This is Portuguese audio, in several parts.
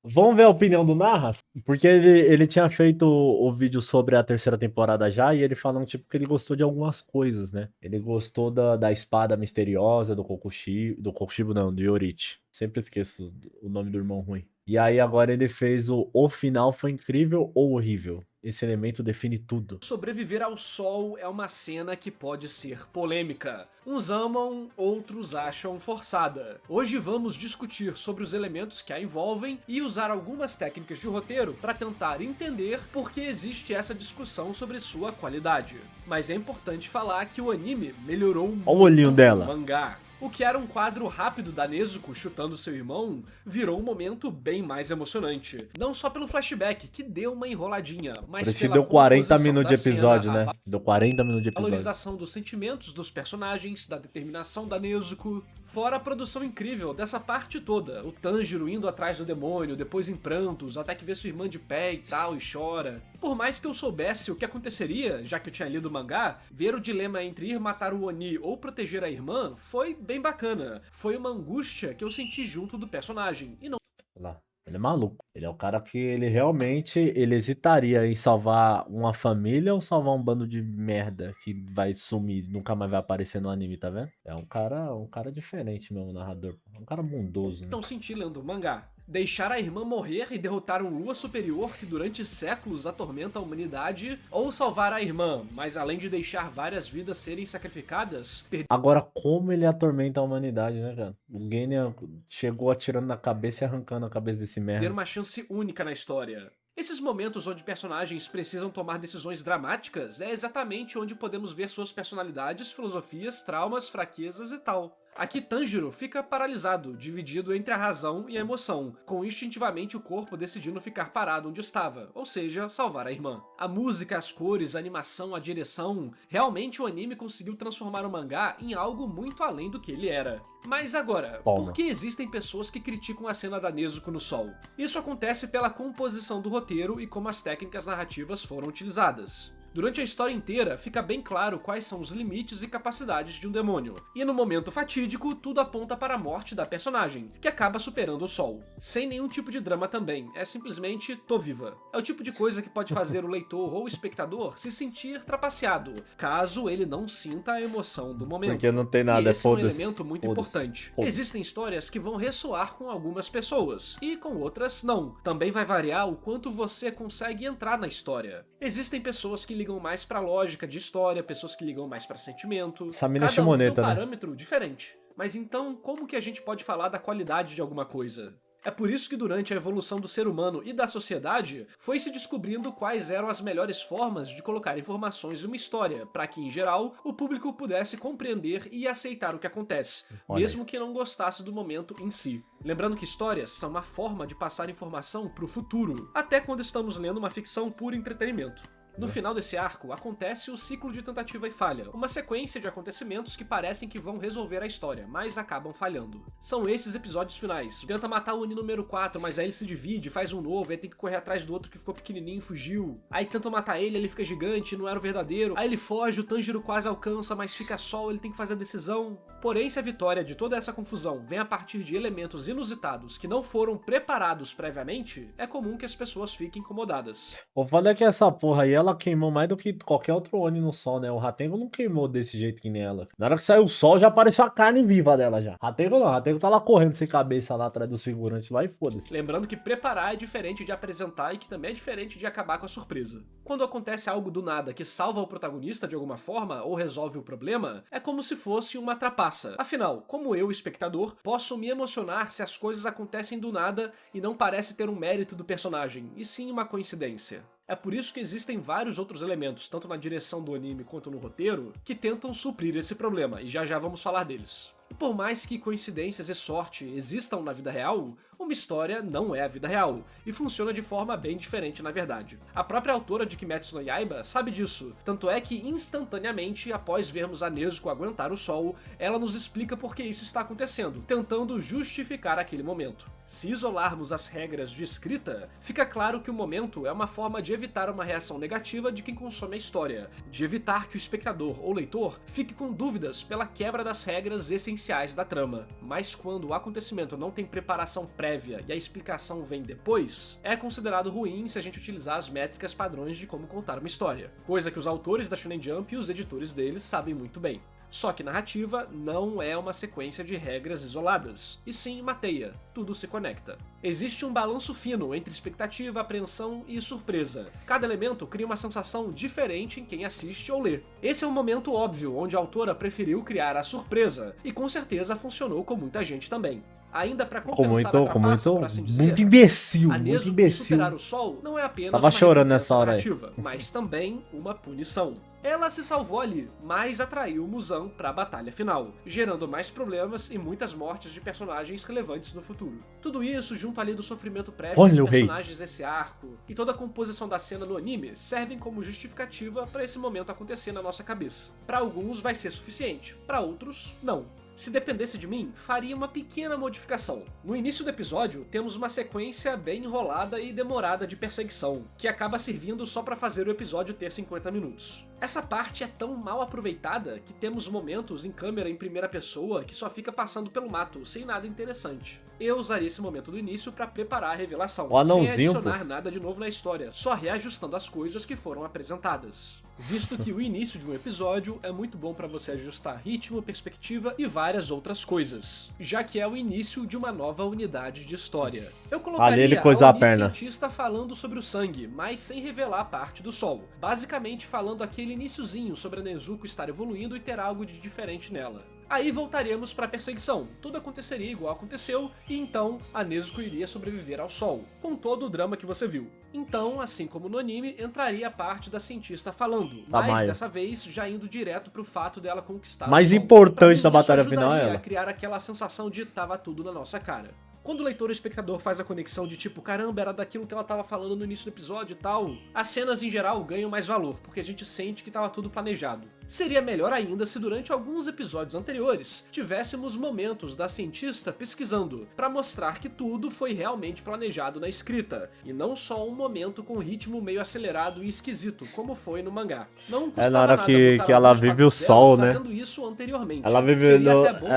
Vamos ver a opinião do Narras? Porque ele tinha feito o vídeo sobre a terceira temporada já, e ele falando, tipo, que ele gostou de algumas coisas, né? Ele gostou da espada misteriosa do Kokushibo não, do Yorichi. Sempre esqueço o nome do irmão ruim. E aí agora ele fez o final foi incrível ou horrível? Esse elemento define tudo. Sobreviver ao sol é uma cena que pode ser polêmica. Uns amam, outros acham forçada. Hoje vamos discutir sobre os elementos que a envolvem e usar algumas técnicas de roteiro para tentar entender por que existe essa discussão sobre sua qualidade. Mas é importante falar que o anime melhorou Olha o olhinho muito dela. o mangá. O que era um quadro rápido da Nezuko chutando seu irmão, virou um momento bem mais emocionante. Não só pelo flashback, que deu uma enroladinha, mas Parece que pela deu 40 composição minutos de da episódio, cena, né? Deu 40 minutos de a episódio. valorização dos sentimentos dos personagens, da determinação da Nezuko, fora a produção incrível dessa parte toda. O Tanjiro indo atrás do demônio, depois em prantos, até que vê sua irmã de pé e tal, e chora. Por mais que eu soubesse o que aconteceria, já que eu tinha lido o mangá, ver o dilema entre ir matar o Oni ou proteger a irmã foi bem bacana. Foi uma angústia que eu senti junto do personagem, e não Lá. Ele é maluco. Ele é o cara que ele realmente ele hesitaria em salvar uma família ou salvar um bando de merda que vai sumir, nunca mais vai aparecer no anime, tá vendo? É um cara diferente mesmo, o narrador. É um cara bondoso, né? não senti lendo o mangá. Deixar a irmã morrer e derrotar um Lua superior que durante séculos atormenta a humanidade, ou salvar a irmã, mas além de deixar várias vidas serem sacrificadas, Agora, como ele atormenta a humanidade, né, cara? O Genya chegou atirando na cabeça e arrancando a cabeça desse perder merda. uma chance única na história. Esses momentos onde personagens precisam tomar decisões dramáticas é exatamente onde podemos ver suas personalidades, filosofias, traumas, fraquezas e tal. Aqui Tanjiro fica paralisado, dividido entre a razão e a emoção, com instintivamente o corpo decidindo ficar parado onde estava, ou seja, salvar a irmã. A música, as cores, a animação, a direção, realmente o anime conseguiu transformar o mangá em algo muito além do que ele era. Mas agora, por que existem pessoas que criticam a cena da Nezuko no sol? Isso acontece pela composição do roteiro e como as técnicas narrativas foram utilizadas. Durante a história inteira, fica bem claro quais são os limites e capacidades de um demônio, e no momento fatídico, tudo aponta para a morte da personagem, que acaba superando o sol. Sem nenhum tipo de drama também, é simplesmente tô viva. É o tipo de coisa que pode fazer o leitor ou o espectador se sentir trapaceado, caso ele não sinta a emoção do momento. Porque não tem nada, E esse é um foda-se. elemento muito Foda-se. importante. Foda-se. Existem histórias que vão ressoar com algumas pessoas, e com outras não. Também vai variar o quanto você consegue entrar na história. Existem pessoas que ligam mais pra lógica de história, pessoas que ligam mais pra sentimento. Essa mina é Cada um tem um chimoneta, né? parâmetro diferente. Mas então, como que a gente pode falar da qualidade de alguma coisa? É por isso que durante a evolução do ser humano e da sociedade, foi se descobrindo quais eram as melhores formas de colocar informações em uma história, para que, em geral, o público pudesse compreender e aceitar o que acontece, Olha mesmo que não gostasse do momento em si. Lembrando que histórias são uma forma de passar informação para o futuro, até quando estamos lendo uma ficção por entretenimento. No final desse arco, acontece o ciclo de tentativa e falha, uma sequência de acontecimentos que parecem que vão resolver a história, mas acabam falhando. São esses episódios finais. Tenta matar o Oni número 4, mas aí ele se divide, faz um novo, aí tem que correr atrás do outro que ficou pequenininho e fugiu. Aí tentam matar ele fica gigante, não era o verdadeiro. Aí ele foge, o Tanjiro quase alcança, mas fica só, ele tem que fazer a decisão. Porém, se a vitória de toda essa confusão vem a partir de elementos inusitados que não foram preparados previamente, é comum que as pessoas fiquem incomodadas. O foda é que essa porra aí, ela queimou mais do que qualquer outro Oni no sol, né? O Ratengo não queimou desse jeito que nem ela. Na hora que saiu o sol, já apareceu a carne viva dela já. Ratengo não, Ratengo tá lá correndo sem cabeça lá atrás dos figurantes lá e foda-se. Lembrando que preparar é diferente de apresentar e que também é diferente de acabar com a surpresa. Quando acontece algo do nada que salva o protagonista de alguma forma ou resolve o problema, é como se fosse uma trapaça. Afinal, como eu, espectador, posso me emocionar se as coisas acontecem do nada e não parece ter um mérito do personagem, e sim uma coincidência. É por isso que existem vários outros elementos, tanto na direção do anime quanto no roteiro, que tentam suprir esse problema, e já já vamos falar deles. E por mais que coincidências e sorte existam na vida real, uma história não é a vida real, e funciona de forma bem diferente na verdade. A própria autora de Kimetsu no Yaiba sabe disso, tanto é que instantaneamente, após vermos a Nezuko aguentar o sol, ela nos explica por que isso está acontecendo, tentando justificar aquele momento. Se isolarmos as regras de escrita, fica claro que o momento é uma forma de evitar uma reação negativa de quem consome a história, de evitar que o espectador ou leitor fique com dúvidas pela quebra das regras essenciais da trama. Mas quando o acontecimento não tem preparação prévia prévia e a explicação vem depois, é considerado ruim se a gente utilizar as métricas padrões de como contar uma história, coisa que os autores da Shonen Jump e os editores deles sabem muito bem. Só que narrativa não é uma sequência de regras isoladas, e sim uma teia, tudo se conecta. Existe um balanço fino entre expectativa, apreensão e surpresa. Cada elemento cria uma sensação diferente em quem assiste ou lê. Esse é um momento óbvio onde a autora preferiu criar a surpresa, e com certeza funcionou com muita gente também. Ainda pra compensar a trapaça, por assim dizer, muito imbecil, a muito Nezuko imbecil. superar o sol não é apenas Tava uma chorando recompensa nessa hora aí. narrativa, mas também uma punição. Ela se salvou ali, mas atraiu Muzan pra batalha final, gerando mais problemas e muitas mortes de personagens relevantes no futuro. Tudo isso, junto ali do sofrimento prévio dos personagens desse arco, e toda a composição da cena no anime, servem como justificativa pra esse momento acontecer na nossa cabeça. Pra alguns vai ser suficiente, pra outros, não. Se dependesse de mim, faria uma pequena modificação. No início do episódio, temos uma sequência bem enrolada e demorada de perseguição, que acaba servindo só pra fazer o episódio ter 50 minutos. Essa parte é tão mal aproveitada que temos momentos em câmera em primeira pessoa que só fica passando pelo mato, sem nada interessante. Eu usaria esse momento do início pra preparar a revelação, sem adicionar nada de novo na história, só reajustando as coisas que foram apresentadas. Visto que o início de um episódio é muito bom pra você ajustar ritmo, perspectiva e várias outras coisas, já que é o início de uma nova unidade de história. Eu colocaria a cientista falando sobre o sangue, mas sem revelar parte do sol, basicamente falando aquele iniciozinho sobre a Nezuko estar evoluindo e ter algo de diferente nela. Aí voltaremos pra perseguição, tudo aconteceria igual aconteceu, e então a Nezuko iria sobreviver ao sol, com todo o drama que você viu. Então, assim como no anime, entraria a parte da cientista falando, mas dessa vez já indo direto pro fato dela conquistar o sol. Mais importante da batalha final é ela. A criar aquela sensação de tava tudo na nossa cara. Quando o leitor ou espectador faz a conexão de tipo, caramba, era daquilo que ela tava falando no início do episódio e tal, as cenas em geral ganham mais valor, porque a gente sente que tava tudo planejado. Seria melhor ainda se durante alguns episódios anteriores tivéssemos momentos da cientista pesquisando, pra mostrar que tudo foi realmente planejado na escrita, e não só um momento com ritmo meio acelerado e esquisito, como foi no mangá. Não custava na hora nada que botar ela vive o sol, né? fazendo isso anteriormente. Ela vive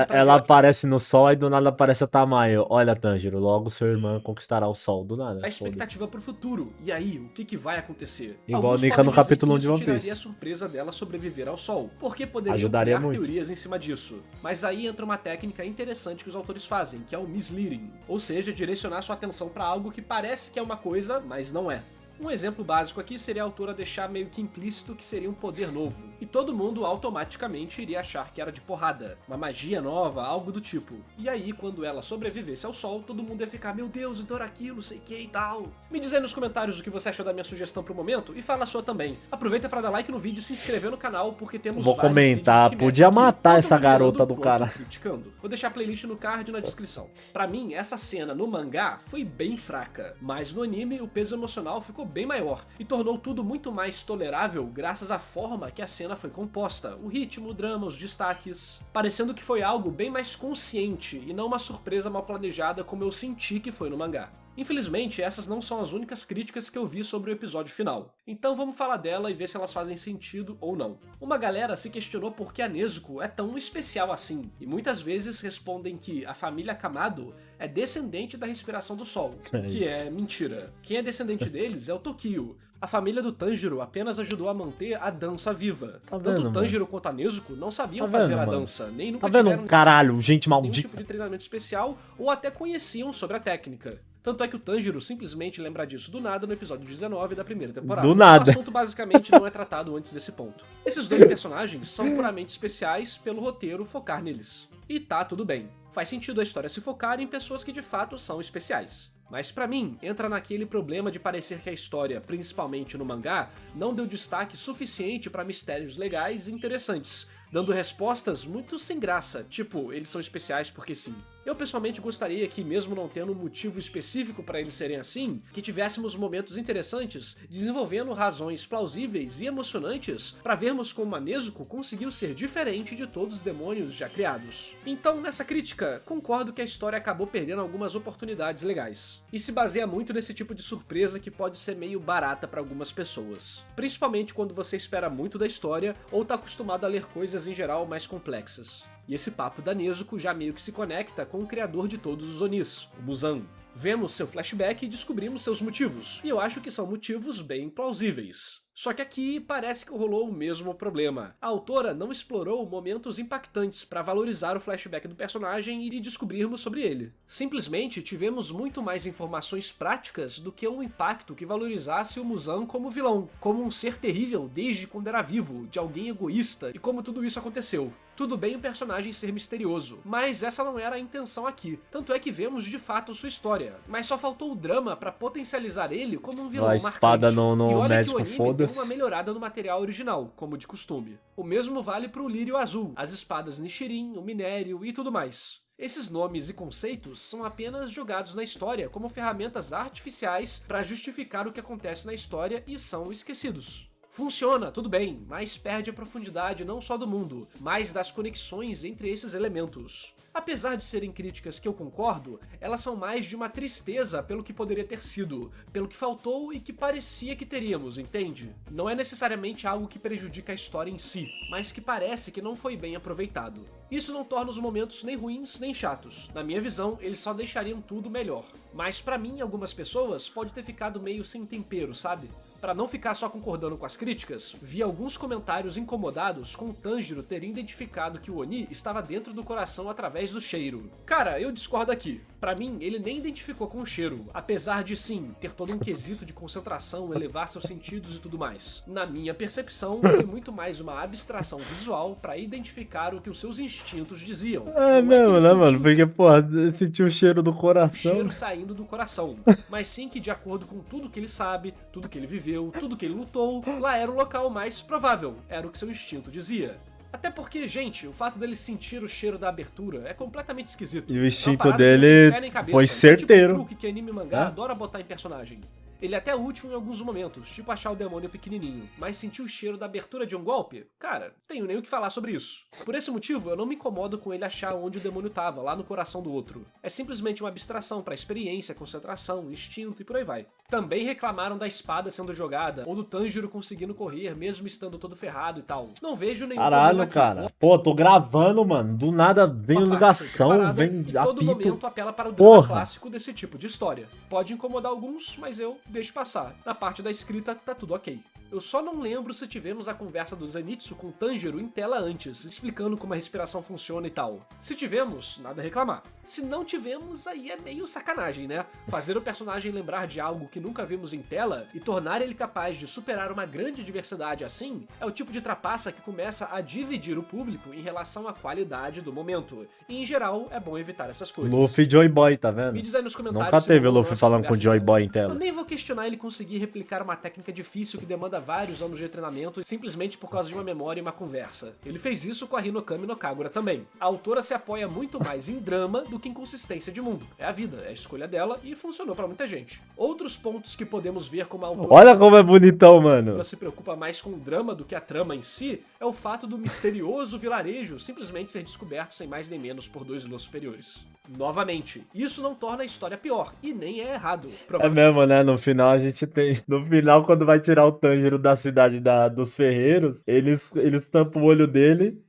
ela aparece no sol e do nada aparece a Tamayo. Olha, Tanjiro, logo sua irmã conquistará o sol, do nada. A expectativa pro futuro. E aí, o que vai acontecer? Igual Nika no capítulo 1 de One Piece. Tiraria a surpresa dela sobreviver ao sol, porque poderia ajudaria criar muito teorias em cima disso. Mas aí entra uma técnica interessante que os autores fazem, que é o misleading, ou seja, direcionar sua atenção pra algo que parece que é uma coisa, mas não é. Um exemplo básico aqui seria a autora deixar meio que implícito que seria um poder novo, e todo mundo automaticamente iria achar que era de porrada, uma magia nova, algo do tipo. E aí, quando ela sobrevivesse ao sol, todo mundo ia ficar, meu Deus, então era aquilo, sei que e tal. Me diz aí nos comentários o que você achou da minha sugestão pro momento, e fala a sua também. Aproveita pra dar like no vídeo e se inscrever no canal, porque temos Vou comentar, podia matar essa garota do cara. Criticando. Vou deixar a playlist no card e na descrição. Pra mim, essa cena no mangá foi bem fraca, mas no anime o peso emocional ficou bem maior, e tornou tudo muito mais tolerável graças à forma que a cena foi composta, o ritmo, o drama, os destaques, parecendo que foi algo bem mais consciente e não uma surpresa mal planejada como eu senti que foi no mangá. Infelizmente, essas não são as únicas críticas que eu vi sobre o episódio final. Então vamos falar dela e ver se elas fazem sentido ou não. Uma galera se questionou por que a Nezuko é tão especial assim, e muitas vezes respondem que a família Kamado é descendente da respiração do sol, o que é mentira. Quem é descendente deles é o Tokio. A família do Tanjiro apenas ajudou a manter a dança viva. Tanto o Tanjiro quanto a Nezuko não sabiam fazer a dança, nem nunca tiveram caralho, gente nenhum maldita. tipo de treinamento especial ou até conheciam sobre a técnica. Tanto é que o Tanjiro simplesmente lembra disso do nada no episódio 19 da primeira temporada. Do nada. O assunto basicamente não é tratado antes desse ponto. Esses dois personagens são puramente especiais pelo roteiro focar neles. E tá tudo bem. Faz sentido a história se focar em pessoas que de fato são especiais. Mas pra mim, entra naquele problema de parecer que a história, principalmente no mangá, não deu destaque suficiente pra mistérios legais e interessantes, dando respostas muito sem graça, tipo, eles são especiais porque sim. Eu pessoalmente gostaria que, mesmo não tendo um motivo específico para eles serem assim, que tivéssemos momentos interessantes, desenvolvendo razões plausíveis e emocionantes para vermos como a Nezuko conseguiu ser diferente de todos os demônios já criados. Então, nessa crítica, concordo que a história acabou perdendo algumas oportunidades legais, e se baseia muito nesse tipo de surpresa que pode ser meio barata para algumas pessoas, principalmente quando você espera muito da história ou tá acostumado a ler coisas em geral mais complexas. E esse papo da Nezuko já meio que se conecta com o criador de todos os Onis, o Muzan. Vemos seu flashback e descobrimos seus motivos, e eu acho que são motivos bem plausíveis. Só que aqui parece que rolou o mesmo problema. A autora não explorou momentos impactantes para valorizar o flashback do personagem e descobrirmos sobre ele. Simplesmente tivemos muito mais informações práticas do que um impacto que valorizasse o Muzan como vilão, como um ser terrível desde quando era vivo, de alguém egoísta, e como tudo isso aconteceu. Tudo bem o personagem ser misterioso, mas essa não era a intenção aqui. Tanto é que vemos de fato sua história, mas só faltou o drama pra potencializar ele como um vilão A marcante. espada E no olha médico, que o anime foda-se. deu uma melhorada no material original, como de costume. O mesmo vale pro Lírio Azul, as espadas Nichirin, o minério e tudo mais. Esses nomes e conceitos são apenas jogados na história como ferramentas artificiais para justificar o que acontece na história e são esquecidos. Funciona, tudo bem, mas perde a profundidade não só do mundo, mas das conexões entre esses elementos. Apesar de serem críticas que eu concordo, elas são mais de uma tristeza pelo que poderia ter sido, pelo que faltou e que parecia que teríamos, entende? Não é necessariamente algo que prejudica a história em si, mas que parece que não foi bem aproveitado. Isso não torna os momentos nem ruins nem chatos. Na minha visão, eles só deixariam tudo melhor. Mas pra mim, algumas pessoas, pode ter ficado meio sem tempero, sabe? Pra não ficar só concordando com as críticas, vi alguns comentários incomodados com o Tanjiro ter identificado que o Oni estava dentro do coração através do cheiro. Cara, eu discordo aqui. Pra mim, ele nem identificou com o cheiro, apesar de sim, ter todo um quesito de concentração, elevar seus sentidos e tudo mais. Na minha percepção, foi muito mais uma abstração visual pra identificar o que os seus instintos diziam. É Não que mesmo, ele né, mano? sentiu Porque, porra, sentiu o cheiro do coração. cheiro saindo do coração, mas sim que de acordo com tudo que ele sabe, tudo que ele viveu, tudo que ele lutou, lá era o local mais provável, era o que seu instinto dizia. Até porque, gente, o fato dele sentir o cheiro da abertura é completamente esquisito. E o É uma instinto parada que não dele tem pé nem cabeça. foi É o tipo de certeiro. truque que anime e mangá É? adora botar em personagem. Ele é até útil em alguns momentos, tipo achar o demônio pequenininho, mas sentir o cheiro da abertura de um golpe? Cara, tenho nem o que falar sobre isso. Por esse motivo, eu não me incomodo com ele achar onde o demônio tava, lá no coração do outro. É simplesmente uma abstração pra experiência, concentração, instinto e por aí vai. Também reclamaram da espada sendo jogada, ou do Tanjiro conseguindo correr mesmo estando todo ferrado e tal. Não vejo nenhum problema Caralho, aqui. cara. Pô, tô gravando, mano. Do nada vem Uma parte foi ligação, preparada vem e todo apito. momento apela para o drama Porra. clássico desse tipo de história. Pode incomodar alguns, mas eu deixo passar. Na parte da escrita, tá tudo ok. Eu só não lembro se tivemos a conversa do Zenitsu com o Tanjiro em tela antes, explicando como a respiração funciona e tal. Se tivemos, nada a reclamar. Se não tivemos, aí é meio sacanagem, né? Fazer o personagem lembrar de algo que nunca vimos em tela e tornar ele capaz de superar uma grande diversidade assim é o tipo de trapaça que começa a dividir o público em relação à qualidade do momento. E em geral, é bom evitar essas coisas. Luffy Joy Boy, tá vendo? Me diz aí nos comentários. Nunca se teve o rolou Luffy essa falando com o conversa Joy dela. Boy em Eu tela. nem vou questionar ele conseguir replicar uma técnica difícil que demanda vários anos de treinamento simplesmente por causa de uma memória e uma conversa. Ele fez isso com a Hinokami no Kagura também. A autora se apoia muito mais em drama do que em consistência de mundo. É a vida, é a escolha dela e funcionou pra muita gente. Outros pontos que podemos ver como a autora Olha como é bonitão, mano. se preocupa mais com o drama do que a trama em si é o fato do misterioso vilarejo simplesmente ser descoberto sem mais nem menos por dois Lua superiores. Novamente, isso não torna a história pior, e nem é errado. É mesmo, né? No final a gente tem. No final, quando vai tirar o Tanjiro da cidade dos ferreiros, eles tampam o olho dele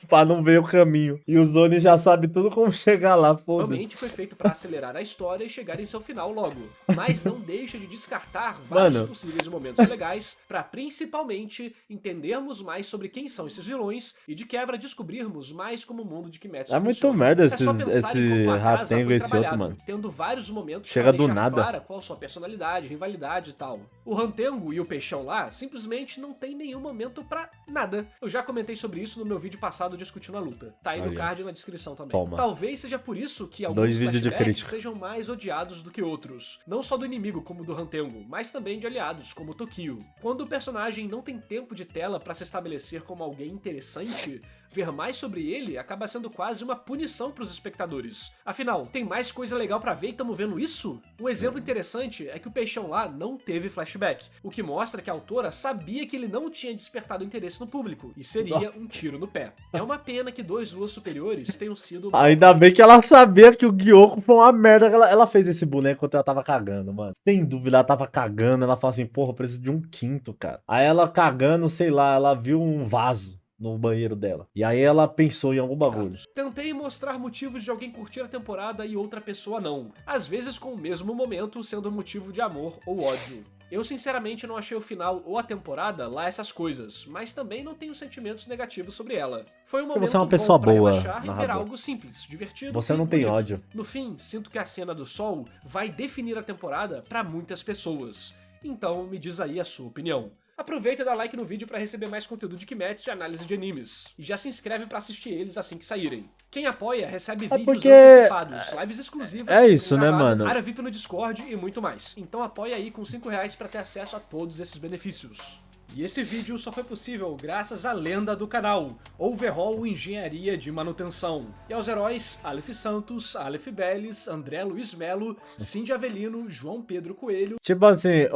pra não ver o caminho. E o Zoni já sabe tudo como chegar lá, foda-se. Realmente foi feito pra acelerar a história e chegar em seu final logo. Mas não deixa de descartar vários Mano. possíveis momentos legais pra principalmente entendermos mais sobre quem são esses vilões e de quebra descobrirmos mais como o mundo de Kimetsu É muito funciona. merda só pensar em como a casa Ratengo foi e esse outro, trabalhado, mano. tendo vários momentos Chega pra do deixar nada. clara qual sua personalidade, rivalidade e tal. O Rantengo e o Peixão lá simplesmente não tem nenhum momento pra nada. Eu já comentei sobre isso no meu vídeo passado discutindo a luta. Tá aí no Olha. card e na descrição também. Toma. Talvez seja por isso que alguns Dois vídeos de flashbacks crítica. sejam mais odiados do que outros. Não só do inimigo, como do Rantengo, mas também de aliados, como o Tokio. Quando o personagem não tem tempo de tela pra se estabelecer como alguém interessante, ver mais sobre ele acaba sendo quase uma punição pros espectadores. Afinal, tem mais coisa legal pra ver e tamo vendo isso? Um exemplo interessante é que o Peixão lá não teve flashback, o que mostra que a autora sabia que ele não tinha despertado interesse no público, e seria um tiro no pé. É uma pena que dois Luas superiores tenham sido... Ainda bem que ela sabia que o Gyoko foi uma merda. Ela fez esse boneco enquanto ela tava cagando, mano. Sem dúvida, ela tava cagando. Ela falou assim, porra, eu preciso de um quinto, cara. Aí ela cagando, sei lá, ela viu um vaso no banheiro dela. E aí ela pensou em algum bagulho. Tentei mostrar motivos de alguém curtir a temporada e outra pessoa não. Às vezes com o mesmo momento sendo motivo de amor ou ódio. Eu sinceramente não achei o final ou a temporada lá essas coisas, mas também não tenho sentimentos negativos sobre ela. Foi um momento você é uma pessoa bom pra boa, relaxar e ver narrador. algo simples, divertido Você e não tem bonito. ódio. No fim, sinto que a cena do sol vai definir a temporada pra muitas pessoas. Então, me diz aí a sua opinião. Aproveita e dá like no vídeo pra receber mais conteúdo de Kimetsu e análise de animes. E já se inscreve pra assistir eles assim que saírem. Quem apoia recebe vídeos porque antecipados, lives exclusivas é que isso, ficam né, gravadas, mano? área VIP no Discord e muito mais. Então apoia aí com R$5 pra ter acesso a todos esses benefícios. E esse vídeo só foi possível graças à lenda do canal, Overhaul Engenharia de Manutenção, e aos heróis Aleph Santos, Aleph Beles, André Luiz Melo, Cindy Avelino, João Pedro Coelho. Tipo assim,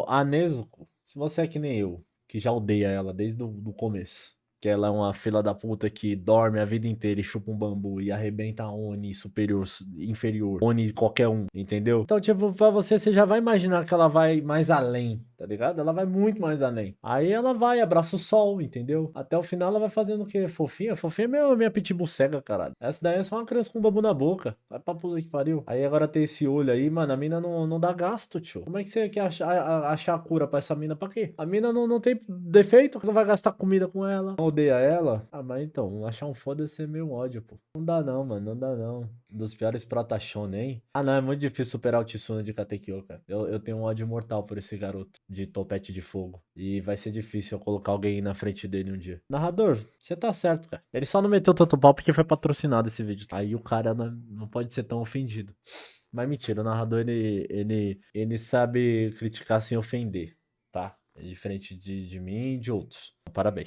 a Nezuko, se você é que nem eu, que já odeia ela desde o começo, que ela é uma fila da puta que dorme a vida inteira e chupa um bambu e arrebenta Oni superior, inferior, Oni qualquer um, entendeu? Então, tipo, pra você já vai imaginar que ela vai mais além, tá ligado? Ela vai muito mais além. Aí ela vai, abraça o sol, entendeu? Até o final ela vai fazendo o quê? Fofinha? Fofinha é minha pitbull cega, caralho. Essa daí é só uma criança com bambu na boca. Vai pra puta que pariu. Aí agora tem esse olho aí, mano, a mina não dá gasto, tio. Como é que você quer achar a cura pra essa mina? Pra quê? A mina não tem defeito, não vai gastar comida com ela. Odeia ela? Ah, mas então, achar um foda-se é meio ódio, pô. Não dá não, mano, não dá não. Um dos piores prota shonen, hein? Ah, não, é muito difícil superar o Tsuna de Katekyo, cara. Eu tenho um ódio mortal por esse garoto de topete de fogo. E vai ser difícil eu colocar alguém na frente dele um dia. Narrador, você tá certo, cara. Ele só não meteu tanto pau porque foi patrocinado esse vídeo. Aí o cara não pode ser tão ofendido. Mas mentira, o narrador, ele sabe criticar sem ofender, tá? É diferente de mim e de outros. Parabéns.